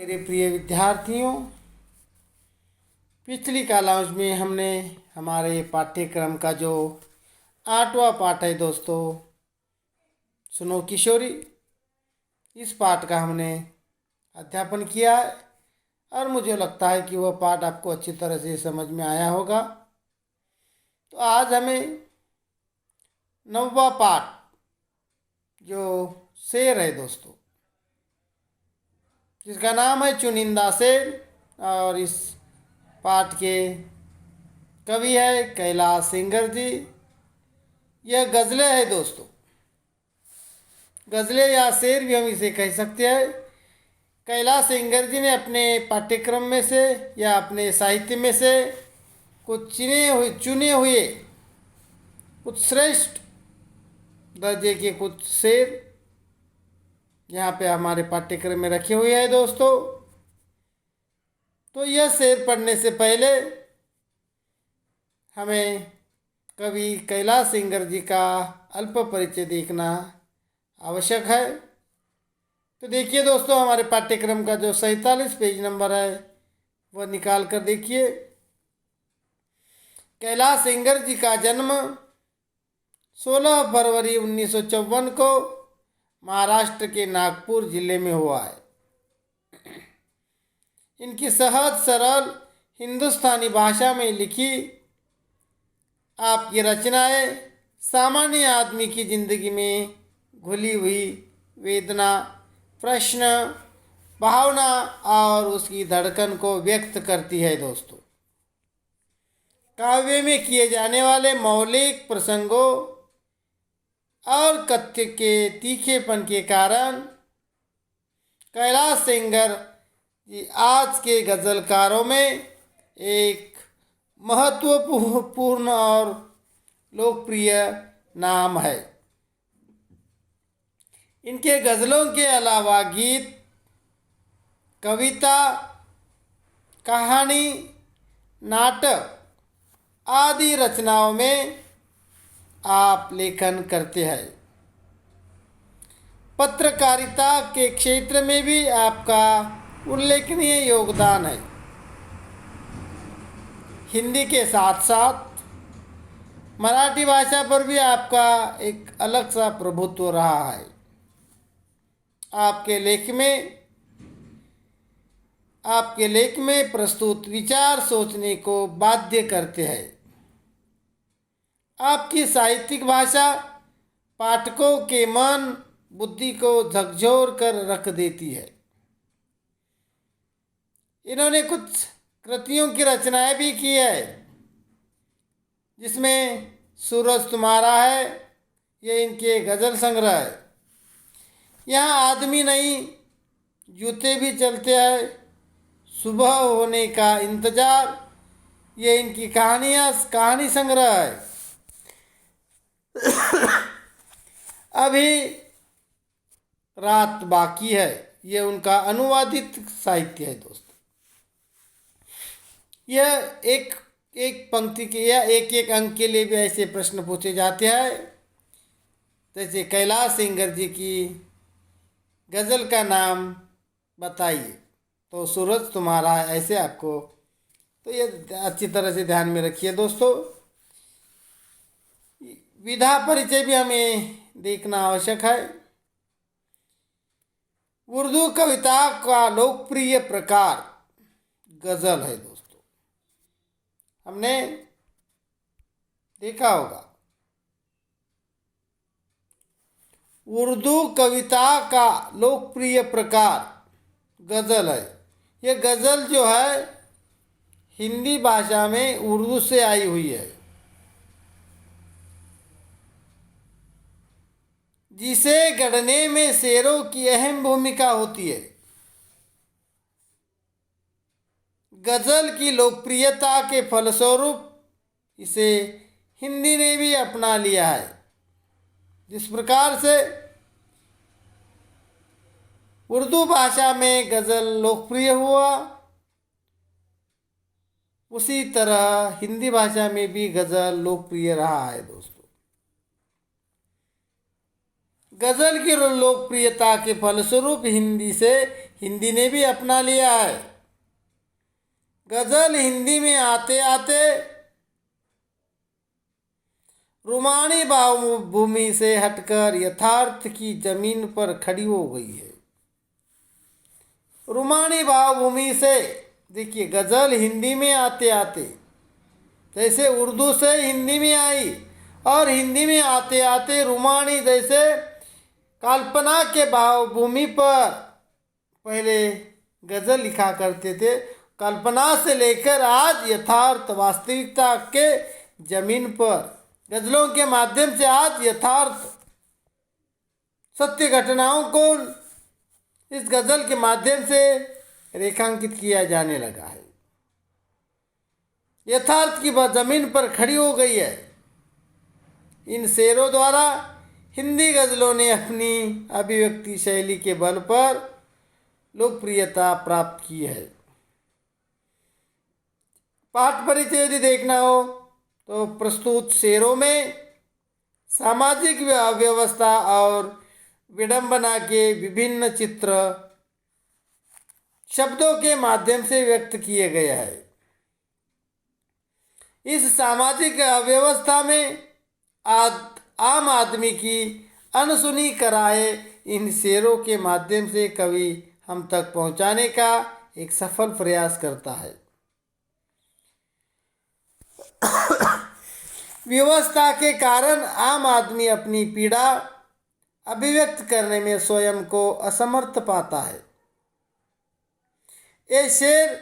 मेरे प्रिय विद्यार्थियों, पिछली कॉलम्स में हमने हमारे पाठ्यक्रम का जो 8वां पाठ है दोस्तों, सुनो किशोरी, इस पाठ का हमने अध्यापन किया है और मुझे लगता है कि वह पाठ आपको अच्छी तरह से समझ में आया होगा। तो आज हमें 9वां पाठ जो शेर है दोस्तों, जिसका नाम है चुनिंदा शेर, और इस पाठ के कवि है कैलाश सेंगर जी। यह गज़लें है दोस्तों, गज़लें या शेर भी हम इसे कह सकते हैं। कैलाश सेंगर जी ने अपने पाठ्यक्रम में से या अपने साहित्य में से कुछ चुने हुए कुछ श्रेष्ठ दर्जे के कुछ शेर यहाँ पे हमारे पाठ्यक्रम में रखे हुए हैं दोस्तों। तो यह शेर पढ़ने से पहले हमें कवि कैलाश सेंगर जी का अल्प परिचय देखना आवश्यक है। तो देखिए दोस्तों, हमारे पाठ्यक्रम का जो 47 पेज नंबर है वह निकाल कर देखिए। कैलाश सेंगर जी का जन्म 16 फरवरी 1954 को महाराष्ट्र के नागपुर जिले में हुआ है। इनकी सहज सरल हिंदुस्तानी भाषा में लिखी आपकी रचनाएं सामान्य आदमी की जिंदगी में घुली हुई वेदना, प्रश्न, भावना और उसकी धड़कन को व्यक्त करती है दोस्तों। काव्य में किए जाने वाले मौलिक प्रसंगों और कथ्य के तीखेपन के कारण कैलाश सेंगर जी आज के गज़लकारों में एक महत्वपूर्ण और लोकप्रिय नाम है। इनके गज़लों के अलावा गीत, कविता, कहानी, नाटक आदि रचनाओं में आप लेखन करते हैं। पत्रकारिता के क्षेत्र में भी आपका उल्लेखनीय योगदान है। हिंदी के साथ साथ मराठी भाषा पर भी आपका एक अलग सा प्रभुत्व रहा है। आपके लेख में प्रस्तुत विचार सोचने को बाध्य करते हैं। आपकी साहित्यिक भाषा पाठकों के मन बुद्धि को झकझोर कर रख देती है। इन्होंने कुछ कृतियों की रचनाएं भी की है, जिसमें सूरज तुम्हारा है, ये इनके गज़ल संग्रह है। यहाँ आदमी नहीं जूते भी चलते हैं, सुबह होने का इंतज़ार, ये इनकी कहानी संग्रह है। अभी रात बाकी है, ये उनका अनुवादित साहित्य है दोस्तों। यह एक पंक्ति के या एक अंक के लिए भी ऐसे प्रश्न पूछे जाते हैं, जैसे कैलाश सेंगर जी की गज़ल का नाम बताइए, तो सूरज तुम्हारा है, ऐसे आपको तो ये अच्छी तरह से ध्यान में रखिए दोस्तों। विधा परिचय भी हमें देखना आवश्यक है। उर्दू कविता का लोकप्रिय प्रकार गज़ल है दोस्तों, हमने देखा होगा। उर्दू कविता का लोकप्रिय प्रकार गज़ल है। ये गज़ल जो है हिंदी भाषा में उर्दू से आई हुई है, जिसे गढ़ने में शेरों की अहम भूमिका होती है। गज़ल की लोकप्रियता के फलस्वरूप इसे हिंदी ने भी अपना लिया है। जिस प्रकार से उर्दू भाषा में गज़ल लोकप्रिय हुआ, उसी तरह हिंदी भाषा में भी गज़ल लोकप्रिय रहा है दोस्तों। गज़ल की लोकप्रियता के फलस्वरूप हिंदी ने भी अपना लिया है। गज़ल हिंदी में आते आते रूमानी भावभूमि से हटकर यथार्थ की जमीन पर खड़ी हो गई है। रूमानी भावभूमि से देखिए, गज़ल हिंदी में आते आते जैसे उर्दू से हिंदी में आई, और हिंदी में आते आते रूमानी जैसे कल्पना के भावभूमि पर पहले गज़ल लिखा करते थे, कल्पना से लेकर आज यथार्थ वास्तविकता के जमीन पर गज़लों के माध्यम से आज यथार्थ सत्य घटनाओं को इस गज़ल के माध्यम से रेखांकित किया जाने लगा है। यथार्थ की वह जमीन पर खड़ी हो गई है। इन शेरों द्वारा हिंदी गज़लों ने अपनी अभिव्यक्ति शैली के बल पर लोकप्रियता प्राप्त की है। पाठ परिचय यदि देखना हो तो प्रस्तुत शेरों में सामाजिक व्यवस्था और विडंबना के विभिन्न चित्र शब्दों के माध्यम से व्यक्त किए गए हैं। इस सामाजिक व्यवस्था में आम आदमी की अनसुनी कराए इन शेरों के माध्यम से कवि हम तक पहुंचाने का एक सफल प्रयास करता है। व्यवस्था के कारण आम आदमी अपनी पीड़ा अभिव्यक्त करने में स्वयं को असमर्थ पाता है। ये शेर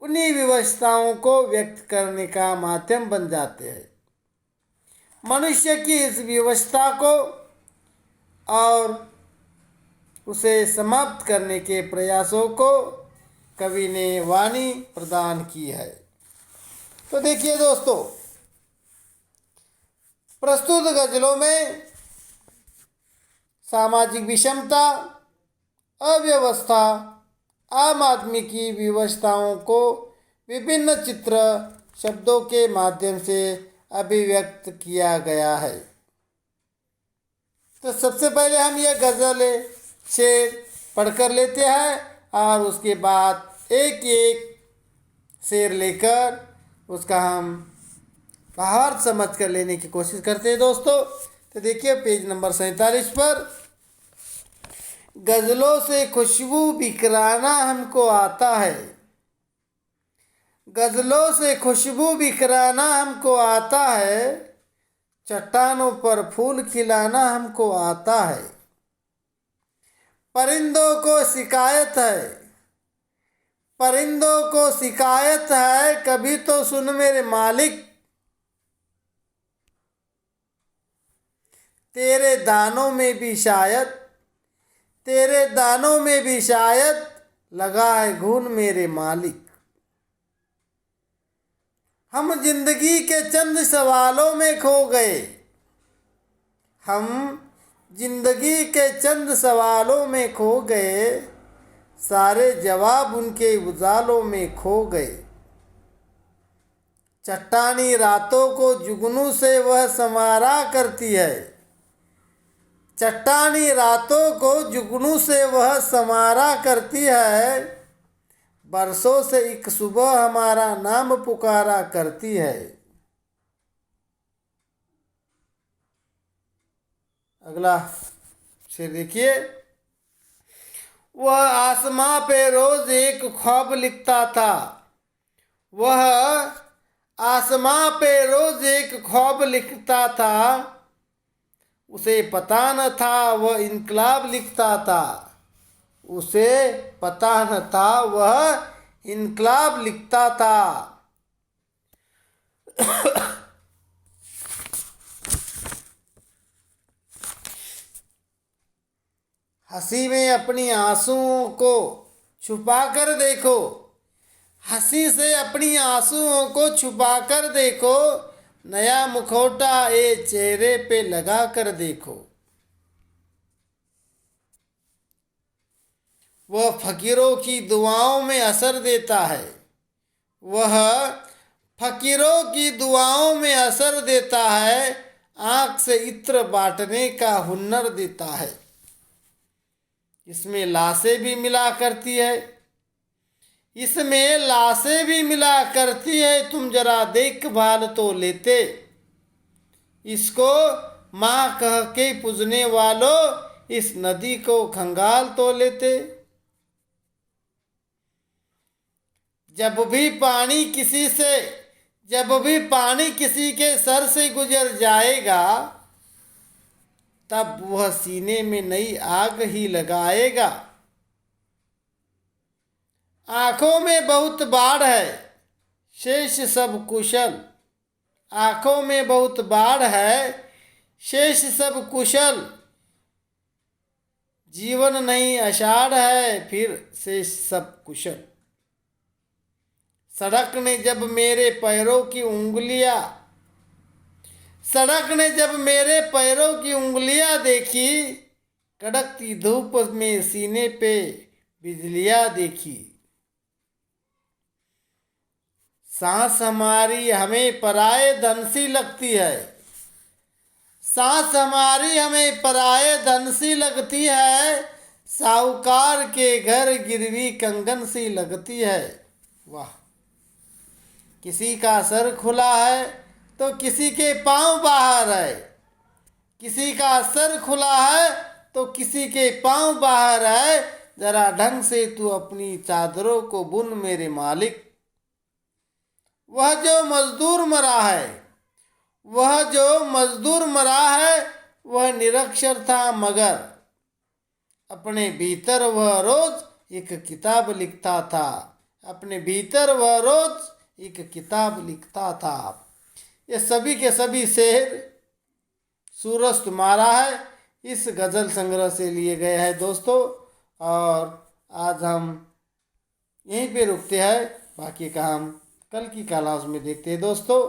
उन्हीं व्यवस्थाओं को व्यक्त करने का माध्यम बन जाते हैं। मनुष्य की इस व्यवस्था को और उसे समाप्त करने के प्रयासों को कवि ने वाणी प्रदान की है। तो देखिए दोस्तों, प्रस्तुत गज़लों में सामाजिक विषमता, अव्यवस्था, आम आदमी की व्यवस्थाओं को विभिन्न चित्र शब्दों के माध्यम से अभिव्यक्त किया गया है। तो सबसे पहले हम यह गज़ल शेर पढ़कर लेते हैं और उसके बाद एक एक शेर लेकर उसका हम भावार्थ समझ कर लेने की कोशिश करते हैं दोस्तों। तो देखिए पेज नंबर 47 पर, गज़लों से खुशबू बिखराना हमको आता है, गज़लों से खुशबू बिखराना हमको आता है, चट्टानों पर फूल खिलाना हमको आता है। परिंदों को शिकायत है, परिंदों को शिकायत है, कभी तो सुन मेरे मालिक, तेरे दानों में भी शायद, तेरे दानों में भी शायद लगा है घून मेरे मालिक। हम जिंदगी के चंद सवालों में खो गए, हम जिंदगी के चंद सवालों में खो गए, सारे जवाब उनके उजालों में खो गए। चट्टानी रातों को जुगनू से वह संवारा करती है, चट्टानी रातों को जुगनू से वह संवारा करती है, बरसों से एक सुबह हमारा नाम पुकारा करती है। अगला शेर देखिए, वह आसमां पे रोज एक ख्वाब लिखता था, वह आसमां पे रोज एक ख्वाब लिखता था, उसे पता न था वह इनकलाब लिखता था, उसे पता न था वह इनकलाब लिखता था। हंसी में अपनी आंसुओं को छुपा कर देखो, हंसी से अपनी आंसुओं को छुपा कर देखो, नया मुखौटा ये चेहरे पे लगा कर देखो। वह फकीरों की दुआओं में असर देता है, वह फकीरों की दुआओं में असर देता है, आँख से इत्र बांटने का हुनर देता है। इसमें लाशें भी मिला करती है, इसमें लाशें भी मिला करती है, तुम जरा देखभाल तो लेते। इसको माँ कह के पूजने वालों, इस नदी को खंगाल तो लेते। जब भी पानी किसी के सर से गुजर जाएगा, तब वह सीने में नई आग ही लगाएगा। आंखों में बहुत बाढ़ है, शेष सब कुशल। आंखों में बहुत बाढ़ है, शेष सब कुशल। जीवन नहीं आषाढ़ है, फिर शेष सब कुशल। सड़क ने जब मेरे पैरों की उंगलियां देखी, कड़कती धूप में सीने पे बिजलियां देखी। सांस हमारी हमें पराये धन सी लगती है, सांस हमारी हमें पराये धन सी लगती है। साहूकार के घर गिरवी कंगन सी लगती है। वाह। किसी का सर खुला है तो किसी के पांव बाहर है, किसी का सर खुला है तो किसी के पांव बाहर है। जरा ढंग से तू अपनी चादरों को बुन मेरे मालिक। वह जो मजदूर मरा है, वह निरक्षर था, मगर अपने भीतर वह रोज एक किताब लिखता था। अपने भीतर वह रोज एक किताब लिखता था। ये सभी के सभी शेर सूरज तुम्हारा है, इस गज़ल संग्रह से लिए गए हैं दोस्तों। और आज हम यहीं पे रुकते हैं, बाकी का हम कल की क्लास में देखते हैं दोस्तों।